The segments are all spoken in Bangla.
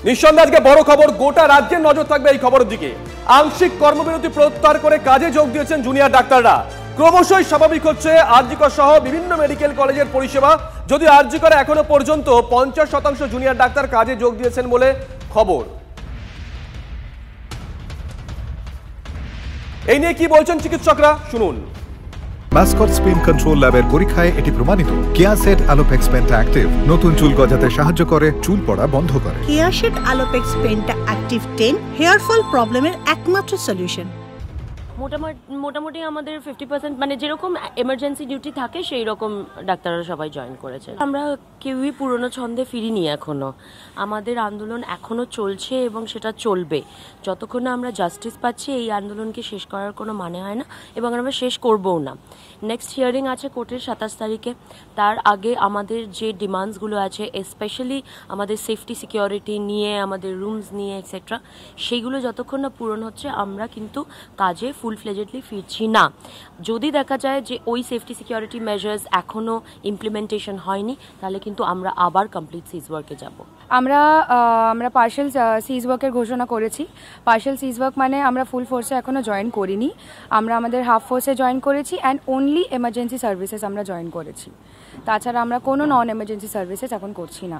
নিঃসন্দেহে আজকে বড় খবর, গোটা রাজ্যের নজর থাকবে এই খবরের দিকে। আংশিক কর্মবিরতি প্রত্যাহার করে কাজে যোগ দিয়েছেন জুনিয়র ডাক্তাররা। ক্রমশই স্বাভাবিক হচ্ছে আরজিকর সহ বিভিন্ন মেডিকেল কলেজের পরিষেবা। যদি আরজিকরে এখনো পর্যন্ত 50% জুনিয়র ডাক্তার কাজে যোগ দিয়েছেন বলে খবর। এই নিয়ে কি বলছেন চিকিৎসকরা, শুনুন। মাসকট স্পিন কন্ট্রোল ল্যাবের পরীক্ষায় এটি প্রমাণিত। কেয়াসেট আলোপেক্স পেন্টা অ্যাক্টিভ নতুন চুল গজাতে সাহায্য করে, চুল পড়া বন্ধ করে। Keya Seth Alopex Penta Active 10 hair fall প্রবলেমের একমাত্র সলিউশন। মোটামুটি আমাদের 50% মানে যেরকম এমার্জেন্সি ডিউটি থাকে সেই রকম ডাক্তাররা সবাই জয়েন করেছে। আমরা কেউই পুরনো ছন্দে ফিরিনি এখনো। আমাদের আন্দোলন এখনো চলছে এবং সেটা চলবে যতক্ষণ না আমরা জাস্টিস পাচ্ছি। এই আন্দোলনকে শেষ করার কোনো মানে হয় না এবং আমরা শেষ করবও না। নেক্সট হিয়ারিং আছে কোর্টের 27 তারিখে। তার আগে আমাদের যে ডিমান্ডসগুলো আছে, স্পেশালি আমাদের সেফটি সিকিউরিটি নিয়ে, আমাদের রুমস নিয়ে এক্সেট্রা, সেইগুলো যতক্ষণ না পূরণ হচ্ছে আমরা কিন্তু কাজে ফুল ফ্লেজেডলি ফিরছি না। যদি দেখা যায় যে ওই সেফটি সিকিউরিটি মেজার্স এখনও ইমপ্লিমেন্টেশন হয়নি, তাহলে কিন্তু আমরা আবার কমপ্লিট সিজ ওয়ার্কে যাব। আমরা পার্শাল সিজ ওয়ার্কের ঘোষণা করেছি। পার্শাল সিজ ওয়ার্ক মানে আমরা ফুল ফোর্সে এখনও জয়েন করিনি। আমরা আমাদের হাফ ফোর্সে জয়েন করেছি অ্যান্ড অনলি এমার্জেন্সি সার্ভিসেস আমরা জয়েন করেছি। তাছাড়া আমরা কোনো নন এমার্জেন্সি সার্ভিসেস এখন করছি না।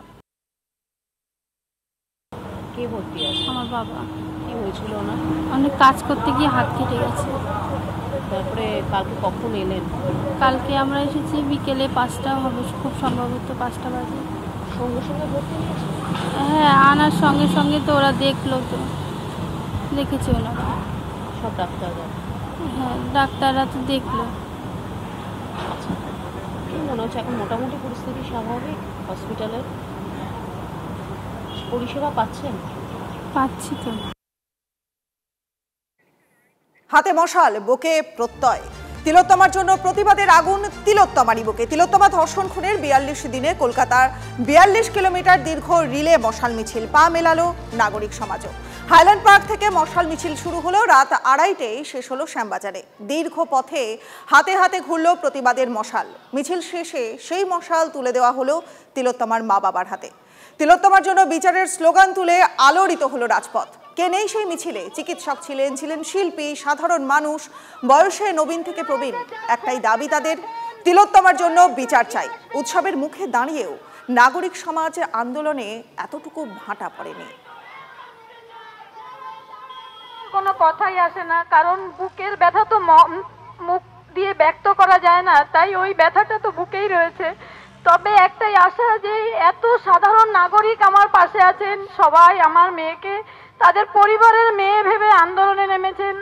কে ভর্তি আছে? আমার বাবা। কি হয়েছিল না? অনেক কাজ করতে গিয়ে হাত কেটে গেছে। তারপরে কালকে কখন এলেন? কালকে আমরা এসেছি বিকেলে 5টা হবে, খুব সম্ভবত 5টা বাজে। সঙ্গে সঙ্গে ভর্তি নিয়েছে? হ্যাঁ, আনার সঙ্গে সঙ্গে তো ওরা দেখলো, তো দেখেছে ওনারা সব ডাক্তাররা? হ্যাঁ, ডাক্তাররা তো দেখলো। আচ্ছা, কি মনে হচ্ছে এখন মোটামুটি পরিস্থিতি স্বাভাবিক? হসপিটালের পরিষেবা পাচ্ছেন? পাচ্ছি তো। হাতে মশাল, বুকে প্রত্যয়। তিলোত্তমার জন্য প্রতিবাদের আগুন তিলোত্তমারই বুকে। তিলোত্তমা ধর্ষণ খুনের 42 দিনে কলকাতার 42 কিলোমিটার দীর্ঘ রিলে মশাল মিছিল পা মেলালো নাগরিক সমাজও। হাইল্যান্ড পার্ক থেকে মশাল মিছিল শুরু হলো, রাত 2:30টায় শেষ হলো শ্যামবাজারে। দীর্ঘ পথে হাতে হাতে ঘুরল প্রতিবাদের মশাল। মিছিল শেষে সেই মশাল তুলে দেওয়া হলো তিলোত্তমার মা বাবার হাতে। তিলোত্তমার জন্য বিচারের স্লোগান তুলে আলোড়িত হলো রাজপথ। কে নেই সেই মিছিলে? চিকিৎসক ছিলেন, শিল্পী, সাধারণ মানুষ, বয়সে নবীন থেকে প্রবীণ। একটাই দাবি তাদের, তিলোত্তমার জন্য বিচার চাই। উৎসবের মুখে দাঁড়িয়েও নাগরিক সমাজ আন্দোলনে এতটুকু ভাটা পড়েনি। কোনো কথাই আসে না, কারণ বুকের ব্যথা তো মুখ দিয়ে ব্যক্ত করা যায় না, তাই ওই ব্যথাটা তো বুকেই রয়েছে। তবে একটাই আশা যে এত সাধারণ নাগরিক আমার পাশে আছেন, সবাই আমার মেয়েকে তাদের পরিবারের মেয়ে ভেবে আন্দোলনে নেমেছেন।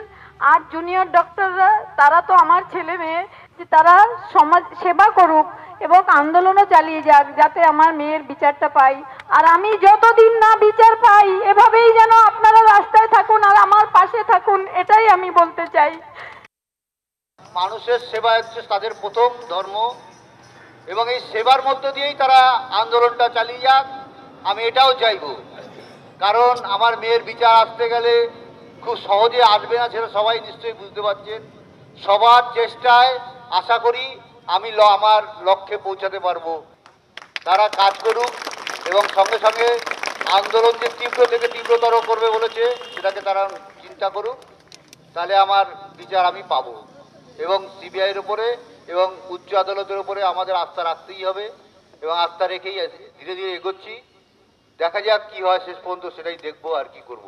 আর জুনিয়র ডক্টররা, তারা তো আমার ছেলে মেয়ে, যে তারা সমাজ সেবা করুক এবং আন্দোলনও চালিয়ে যাক যাতে আমার মেয়ের বিচারটা পাই। আর আমি যতদিন না বিচার পাই, এভাবেই যেন আপনারা রাস্তায় থাকুন আর আমার পাশে থাকুন, এটাই আমি বলতে চাই। মানুষের সেবা হচ্ছে তাদের প্রথম ধর্ম এবং এই সেবার মধ্য দিয়েই তারা আন্দোলনটা চালিয়ে যাক, আমি এটাও চাইব। কারণ আমার মেয়ের বিচার আসতে গেলে খুব সহজে আসবে না, সেটা সবাই নিশ্চয়ই বুঝতে পারছেন। সবার চেষ্টায় আশা করি আমি আমার লক্ষ্যে পৌঁছাতে পারবো। তারা কাজ করুক এবং সঙ্গে সঙ্গে আন্দোলন যে তীব্র থেকে তীব্রতর করবে বলেছে সেটাকে তারা চিন্তা করুক, তাহলে আমার বিচার আমি পাবো। এবং সিবিআইয়ের উপরে এবং উচ্চ আদালতের উপরে আমাদের আস্থা রাখতেই হবে এবং আস্থা রেখেই ধীরে ধীরে এগোচ্ছি। দেখা যাক কি হয় শেষ পর্যন্ত, সেটাই দেখবো আর কি করব।